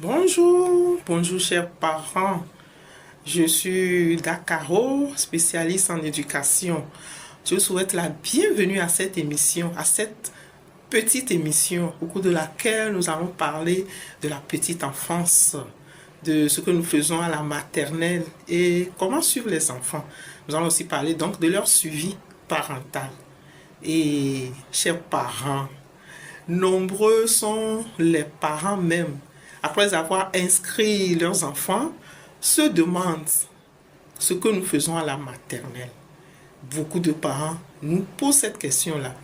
Bonjour, bonjour chers parents. Je suis Dakaro, spécialiste en éducation. Je vous souhaite la bienvenue à cette émission, à cette petite émission au cours de laquelle nous allons parler de la petite enfance, de ce que nous faisons à la maternelle et comment suivre les enfants. Nous allons aussi parler donc de leur suivi parental. Et chers parents, nombreux sont les parents même, après avoir inscrit leurs enfants, se demandent ce que nous faisons à la maternelle. Beaucoup de parents nous posent cette question-là.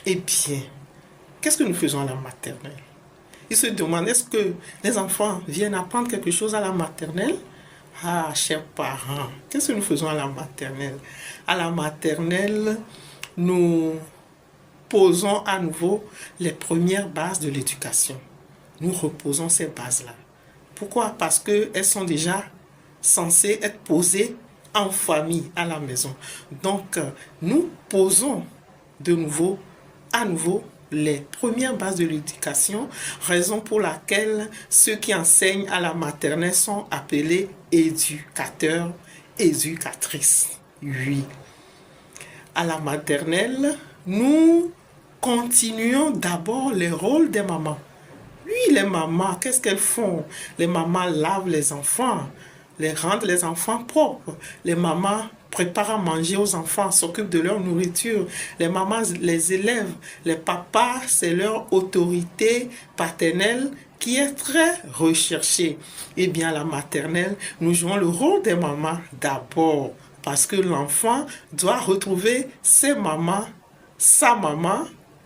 Eh bien, qu'est-ce que nous faisons à la maternelle? Ils se demandent, est-ce que les enfants viennent apprendre quelque chose à la maternelle? Ah, chers parents, qu'est-ce que nous faisons à la maternelle? À la maternelle, nous posons à nouveau les premières bases de l'éducation. Nous reposons ces bases-là. Pourquoi? Parce qu'elles sont déjà censées être posées en famille, à la maison. Donc, nous posons à nouveau, les premières bases de l'éducation, raison pour laquelle ceux qui enseignent à la maternelle sont appelés éducateurs, éducatrices. Oui. À la maternelle, nous continuons d'abord les rôles des mamans. Oui, les mamans, qu'est-ce qu'elles font? Les mamans lavent les enfants, les rendent les enfants propres. Les mamans préparent à manger aux enfants, s'occupent de leur nourriture. Les mamans les élèvent. Les papas, c'est leur autorité paternelle qui est très recherchée. Eh bien, à la maternelle, nous jouons le rôle des mamans d'abord, parce que l'enfant doit retrouver sa maman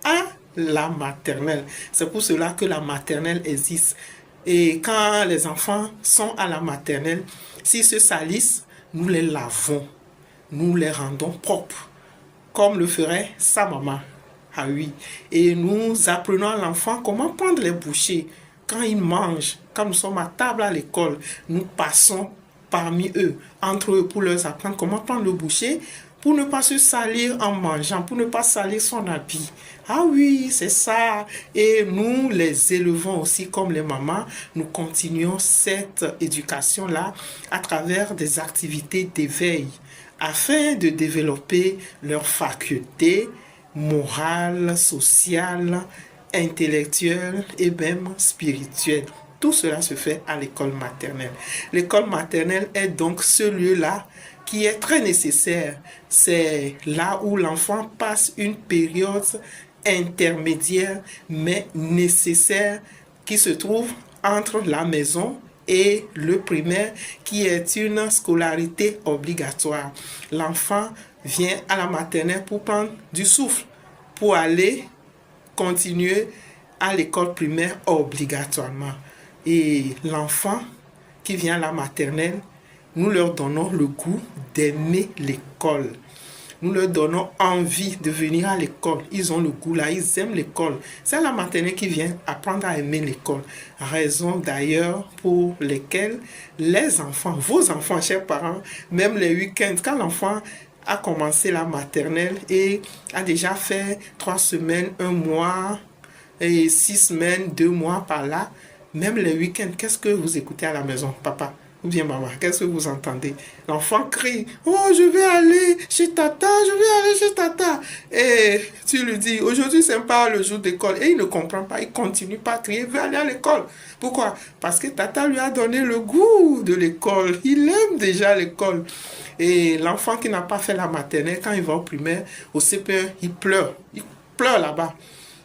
à la maternelle. C'est pour cela que la maternelle existe. Et quand les enfants sont à la maternelle, s'ils se salissent, nous les lavons, nous les rendons propres, comme le ferait sa maman. Ah oui. Et nous apprenons à l'enfant comment prendre les bouchées. Quand ils mangent, quand nous sommes à table à l'école, nous passons parmi eux, entre eux, pour leur apprendre comment prendre le boucher, pour ne pas se salir en mangeant, pour ne pas salir son habit. Ah oui, c'est ça. Et nous les élevons aussi comme les mamans. Nous continuons cette éducation-là à travers des activités d'éveil afin de développer leurs facultés morales, sociales, intellectuelles et même spirituelles. Tout cela se fait à l'école maternelle. L'école maternelle est donc ce lieu-là qui est très nécessaire. C'est là où l'enfant passe une période intermédiaire, mais nécessaire, qui se trouve entre la maison et le primaire, qui est une scolarité obligatoire. L'enfant vient à la maternelle pour prendre du souffle, pour aller continuer à l'école primaire obligatoirement. Et l'enfant qui vient à la maternelle, nous leur donnons le goût d'aimer l'école. Nous leur donnons envie de venir à l'école. Ils ont le goût là, ils aiment l'école. C'est la maternelle qui vient apprendre à aimer l'école. Raison d'ailleurs pour lesquelles les enfants, vos enfants, chers parents, même les week-ends, quand l'enfant a commencé la maternelle et a déjà fait 3 semaines, 1 mois, et 6 semaines, 2 mois par là, même les week-ends, qu'est-ce que vous écoutez à la maison, papa? Ou bien maman, qu'est-ce que vous entendez? L'enfant crie, oh, je vais aller chez tata, je vais aller chez tata. Et tu lui dis, aujourd'hui, c'est pas le jour d'école. Et il ne comprend pas, il continue pas à crier, il veut aller à l'école. Pourquoi? Parce que tata lui a donné le goût de l'école. Il aime déjà l'école. Et l'enfant qui n'a pas fait la maternelle, quand il va au primaire, au CP1, il pleure. Il pleure là-bas.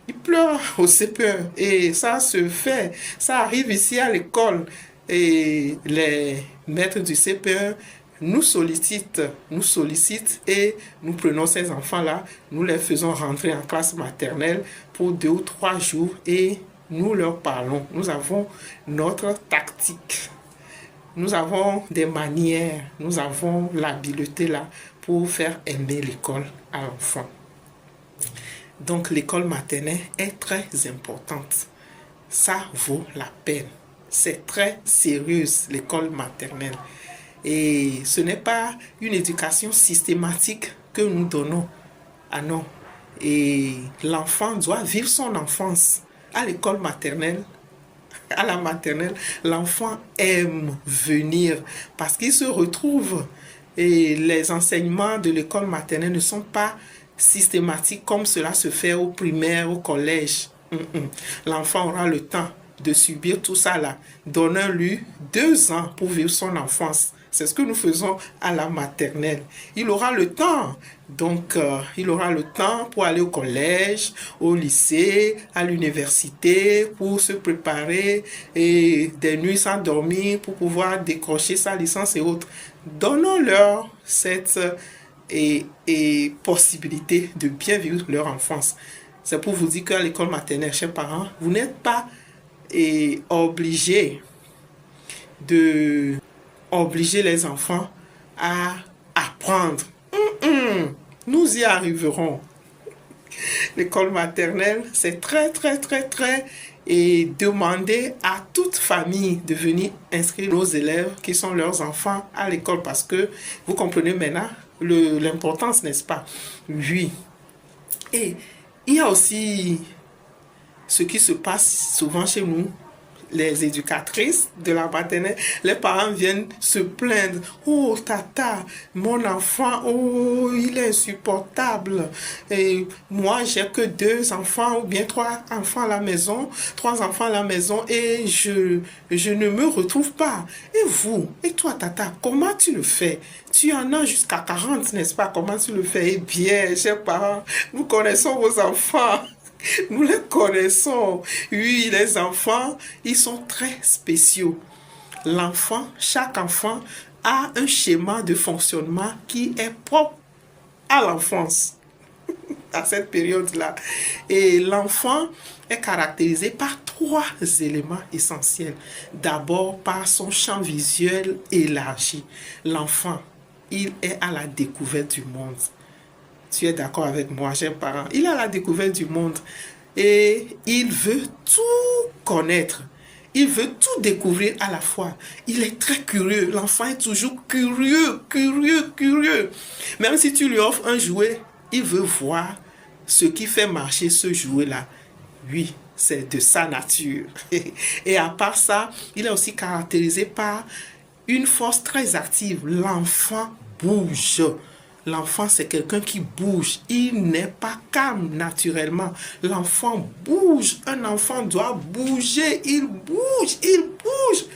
Il pleure au CP1. Et ça se fait. Ça arrive ici à l'école. Et les maîtres du CP1 nous sollicitent et nous prenons ces enfants-là, nous les faisons rentrer en classe maternelle pour 2 ou 3 jours et nous leur parlons. Nous avons notre tactique. Nous avons des manières, nous avons l'habileté là pour faire aimer l'école à l'enfant. Donc l'école maternelle est très importante. Ça vaut la peine. C'est très sérieux, l'école maternelle. Et ce n'est pas une éducation systématique que nous donnons. Ah non. Et l'enfant doit vivre son enfance à l'école maternelle à la maternelle, l'enfant aime venir parce qu'il se retrouve et les enseignements de l'école maternelle ne sont pas systématiques comme cela se fait au primaire, au collège. L'enfant aura le temps de subir tout ça là. Donnons-lui 2 ans pour vivre son enfance. C'est ce que nous faisons à la maternelle. Il aura le temps. Donc, il aura le temps pour aller au collège, au lycée, à l'université, pour se préparer et des nuits sans dormir pour pouvoir décrocher sa licence et autres. Donnons-leur cette possibilité de bien vivre leur enfance. C'est pour vous dire qu'à l'école maternelle, chers parents, vous n'êtes pas obligés de obliger les enfants à apprendre. Nous y arriverons. L'école maternelle, c'est très, très, très, très demander à toute famille de venir inscrire nos élèves qui sont leurs enfants à l'école parce que vous comprenez maintenant l'importance, n'est-ce pas? Oui. Et il y a aussi ce qui se passe souvent chez nous, les éducatrices de la maternelle, les parents viennent se plaindre. Oh, tata, mon enfant, oh, il est insupportable. Et moi, j'ai que 2 enfants ou bien 3 enfants à la maison, 3 enfants à la maison et je ne me retrouve pas. Et vous, et toi, tata, comment tu le fais? Tu en as jusqu'à 40, n'est-ce pas? Comment tu le fais? Eh bien, chers parents, nous connaissons vos enfants. Nous les connaissons. Oui, les enfants, ils sont très spéciaux. Chaque enfant a un schéma de fonctionnement qui est propre à l'enfance, à cette période-là. Et l'enfant est caractérisé par 3 éléments essentiels. D'abord, par son champ visuel élargi. L'enfant, il est à la découverte du monde. Tu es d'accord avec moi, chers parents? Il a la découverte du monde et il veut tout connaître. Il veut tout découvrir à la fois. Il est très curieux. L'enfant est toujours curieux, curieux, curieux. Même si tu lui offres un jouet, il veut voir ce qui fait marcher ce jouet-là. Oui, c'est de sa nature. Et à part ça, il est aussi caractérisé par une force très active. L'enfant bouge. L'enfant, c'est quelqu'un qui bouge. Il n'est pas calme naturellement. L'enfant bouge. Un enfant doit bouger. Il bouge. Il bouge.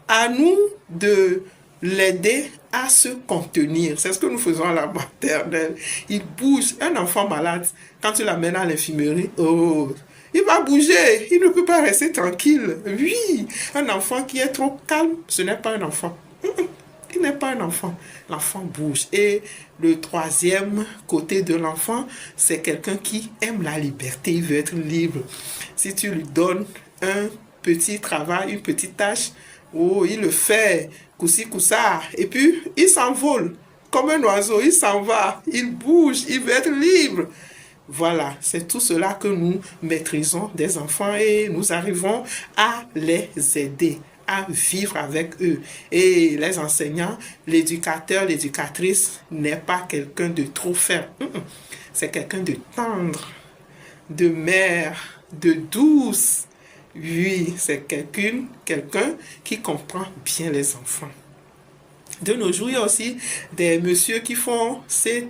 À nous de l'aider à se contenir. C'est ce que nous faisons à la maternelle. Il bouge. Un enfant malade, quand tu l'amènes à l'infirmerie, oh, il va bouger. Il ne peut pas rester tranquille. Oui, un enfant qui est trop calme, ce n'est pas un enfant. Il n'est pas un enfant. L'enfant bouge. Et le 3e côté de l'enfant, c'est quelqu'un qui aime la liberté. Il veut être libre. Si tu lui donnes un petit travail, une petite tâche, oh, il le fait, coussi coussa, et puis il s'envole. Comme un oiseau, il s'en va, il bouge, il veut être libre. Voilà, c'est tout cela que nous maîtrisons des enfants et nous arrivons à les aider à vivre avec eux. Et les enseignants, l'éducateur, l'éducatrice n'est pas quelqu'un de trop ferme. C'est quelqu'un de tendre, de mère, de douce. Oui, c'est quelqu'un qui comprend bien les enfants. De nos jours, il y a aussi des messieurs qui font cette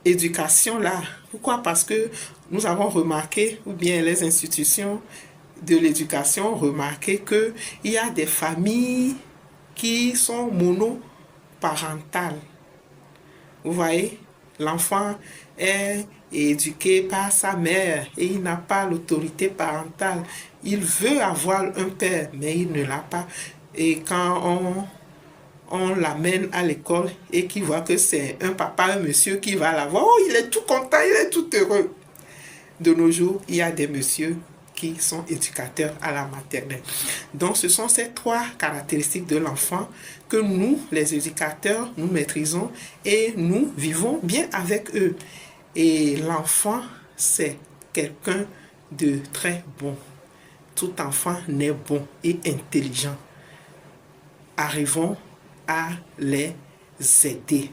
éducation-là. Pourquoi? Parce que nous avons remarqué, ou bien les institutions de l'éducation ont remarqué qu'il y a des familles qui sont monoparentales. Vous voyez, l'enfant est éduqué par sa mère et il n'a pas l'autorité parentale. Il veut avoir un père, mais il ne l'a pas. Et quand on l'amène à l'école et qu'il voit que c'est un papa, un monsieur qui va l'avoir, oh, il est tout content, il est tout heureux. De nos jours, il y a des messieurs qui sont éducateurs à la maternelle. Donc, ce sont ces 3 caractéristiques de l'enfant que nous, les éducateurs, nous maîtrisons et nous vivons bien avec eux. Et l'enfant, c'est quelqu'un de très bon. Tout enfant naît bon et intelligent. Arrivons à les aider.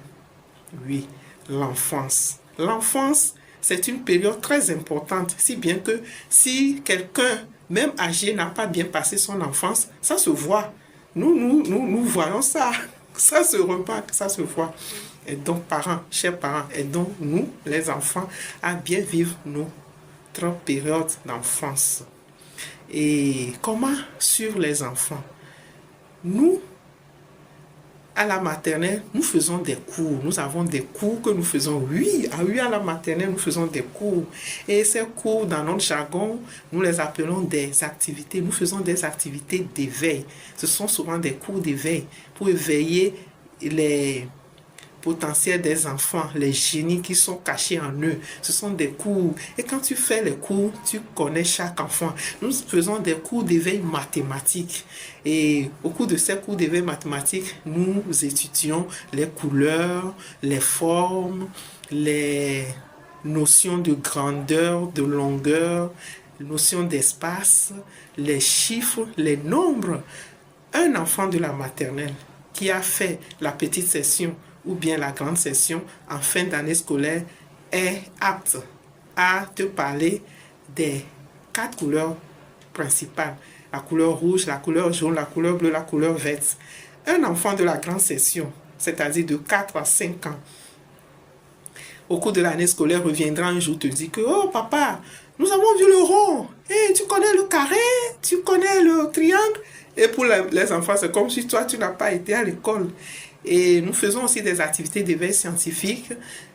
Oui, l'enfance. L'enfance, c'est une période très importante, si bien que si quelqu'un même âgé, n'a pas bien passé son enfance, ça se voit. Nous voyons ça. Ça se remarque, ça se voit. Et donc, parents, chers parents, aidons-nous, les enfants, à bien vivre notre période d'enfance. Et comment sur les enfants? Nous, à la maternelle, nous faisons des cours. Nous avons des cours que nous faisons. Oui, à la maternelle, nous faisons des cours. Et ces cours, dans notre jargon, nous les appelons des activités. Nous faisons des activités d'éveil. Ce sont souvent des cours d'éveil pour éveiller les potentiel des enfants, les génies qui sont cachés en eux. Ce sont des cours. Et quand tu fais les cours, tu connais chaque enfant. Nous faisons des cours d'éveil mathématique. Et au cours de ces cours d'éveil mathématique, nous étudions les couleurs, les formes, les notions de grandeur, de longueur, notions d'espace, les chiffres, les nombres. Un enfant de la maternelle qui a fait la petite session ou bien la grande session en fin d'année scolaire est apte à te parler des 4 couleurs principales. La couleur rouge, la couleur jaune, la couleur bleue, la couleur verte. Un enfant de la grande session, c'est-à-dire de 4 à 5 ans, au cours de l'année scolaire, reviendra un jour te dire que « Oh papa, nous avons vu le rond. Hey, tu connais le carré, tu connais le triangle. » Et pour les enfants, c'est comme si toi, tu n'as pas été à l'école. Et nous faisons aussi des activités d'éveil scientifique.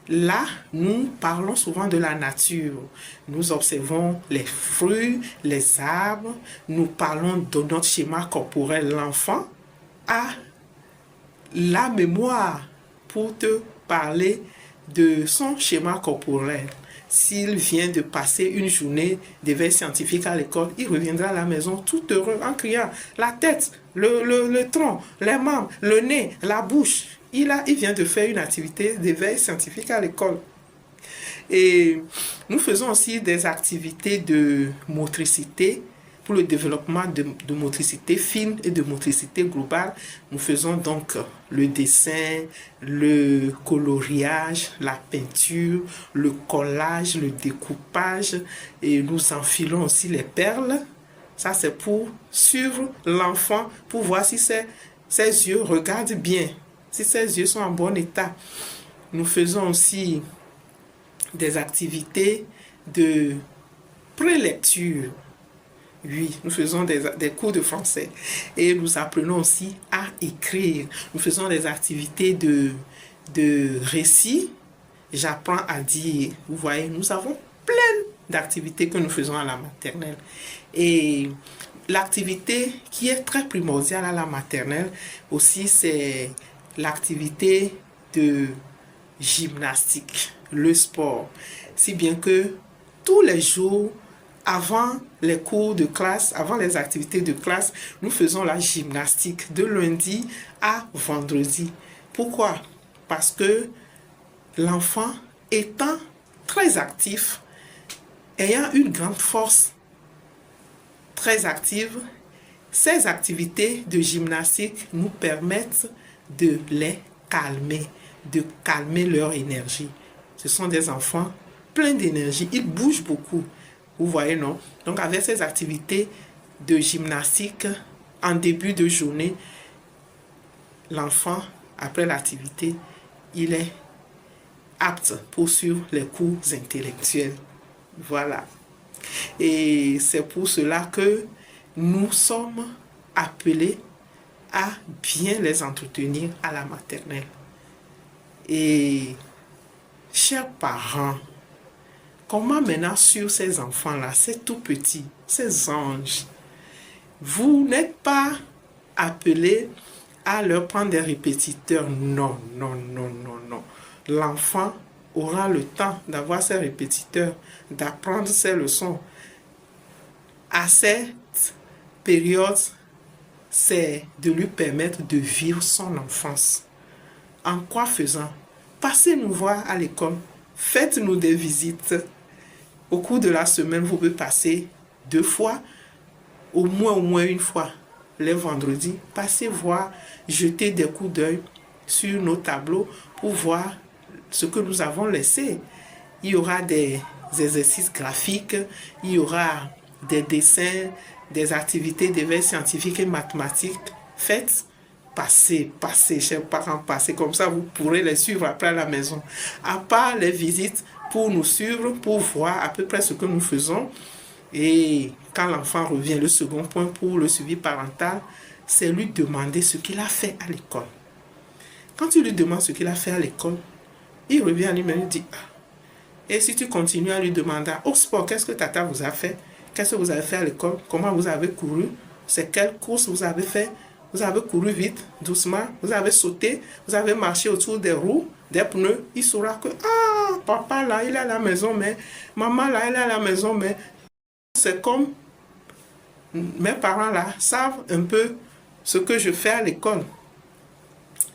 Là, nous parlons souvent de la nature. Nous observons les fruits, les arbres. Nous parlons de notre schéma corporel. L'enfant a la mémoire pour te parler de son schéma corporel. S'il vient de passer une journée d'éveil scientifique à l'école, il reviendra à la maison tout heureux en criant la tête, le tronc, les membres, le nez, la bouche. Il vient de faire une activité d'éveil scientifique à l'école. Et nous faisons aussi des activités de motricité pour le développement de motricité fine et de motricité globale. Nous faisons donc le dessin, le coloriage, la peinture, le collage, le découpage, et nous enfilons aussi les perles. Ça, c'est pour suivre l'enfant, pour voir si ses yeux regardent bien, si ses yeux sont en bon état. Nous faisons aussi des activités de prélecture. Oui, nous faisons des cours de français et nous apprenons aussi à écrire. Nous faisons des activités de récit. J'apprends à dire. Vous voyez, nous avons plein d'activités que nous faisons à la maternelle. Et l'activité qui est très primordiale à la maternelle aussi, c'est l'activité de gymnastique, le sport. Si bien que tous les jours, avant les cours de classe, avant les activités de classe, nous faisons la gymnastique de lundi à vendredi. Pourquoi? Parce que l'enfant étant très actif, ayant une grande force très active, ces activités de gymnastique nous permettent de les calmer, de calmer leur énergie. Ce sont des enfants pleins d'énergie, ils bougent beaucoup. Vous voyez, non? Donc, avec ces activités de gymnastique, en début de journée, l'enfant, après l'activité, il est apte pour suivre les cours intellectuels. Voilà. Et c'est pour cela que nous sommes appelés à bien les entretenir à la maternelle. Et, chers parents, comment maintenant sur ces enfants-là, ces tout petits, ces anges, vous n'êtes pas appelés à leur prendre des répétiteurs. Non, non, non, non, non. L'enfant aura le temps d'avoir ses répétiteurs, d'apprendre ses leçons. À cette période, c'est de lui permettre de vivre son enfance. En quoi faisant? Passez nous voir à l'école, faites-nous des visites. Au cours de la semaine, vous pouvez passer 2 fois, au moins une fois. Les vendredis, passez voir, jetez des coups d'œil sur nos tableaux pour voir ce que nous avons laissé. Il y aura des exercices graphiques, il y aura des dessins, des activités d'éveil scientifique et mathématique. Faites, passez, chers parents, passez. Comme ça, vous pourrez les suivre après à la maison. À part les visites pour nous suivre, pour voir à peu près ce que nous faisons. Et quand l'enfant revient, le second point pour le suivi parental, c'est lui demander ce qu'il a fait à l'école. Quand tu lui demandes ce qu'il a fait à l'école, il revient à lui-même et dit, ah. Et si tu continues à lui demander, au sport, qu'est-ce que tata vous a fait? Qu'est-ce que vous avez fait à l'école? Comment vous avez couru? C'est quelle course vous avez fait? Vous avez couru vite, doucement, vous avez sauté, vous avez marché autour des roues, des pneus. Il saura que, ah, papa là, il est à la maison, mais maman là, elle est à la maison, mais c'est comme mes parents là savent un peu ce que je fais à l'école.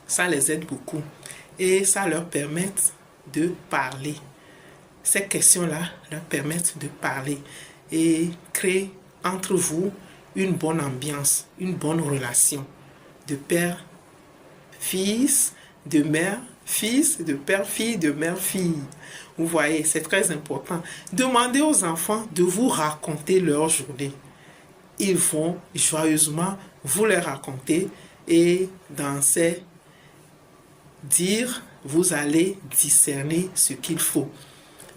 Ça les aide beaucoup et ça leur permet de parler. Ces questions-là leur permettent de parler et créer entre vous une bonne ambiance, une bonne relation de père-fils, de mère-fils, de père-fille, de mère-fille. Vous voyez, c'est très important. Demandez aux enfants de vous raconter leur journée. Ils vont joyeusement vous les raconter et dans ces dires, vous allez discerner ce qu'il faut.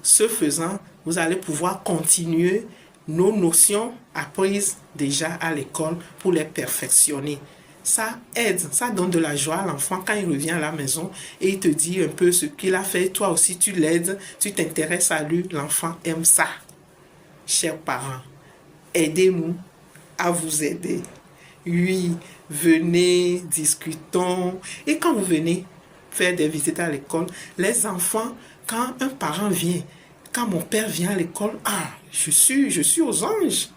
Ce faisant, vous allez pouvoir continuer nos notions apprises déjà à l'école pour les perfectionner. Ça aide, ça donne de la joie à l'enfant quand il revient à la maison et il te dit un peu ce qu'il a fait. Toi aussi, tu l'aides, tu t'intéresses à lui. L'enfant aime ça. Chers parents, aidez-nous à vous aider. Oui, venez, discutons. Et quand vous venez faire des visites à l'école, les enfants, quand un parent vient, quand mon père vient à l'école, ah, je suis aux anges.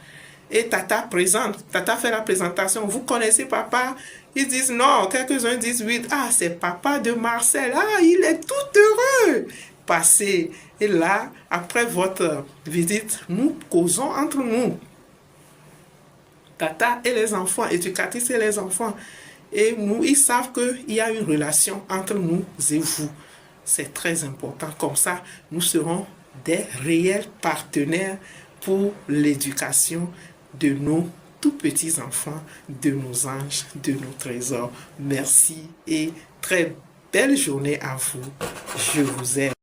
Et tata présente, tata fait la présentation. Vous connaissez papa? Ils disent non, quelques-uns disent oui. Ah, c'est papa de Marcel. Ah, il est tout heureux. Passez. Et là, après votre visite, nous causons entre nous. Tata et les enfants, éducatrice et les enfants. Et nous, ils savent qu'il y a une relation entre nous et vous. C'est très important. Comme ça, nous serons des réels partenaires pour l'éducation de nos tout petits enfants, de nos anges, de nos trésors. Merci et très belle journée à vous. Je vous aime.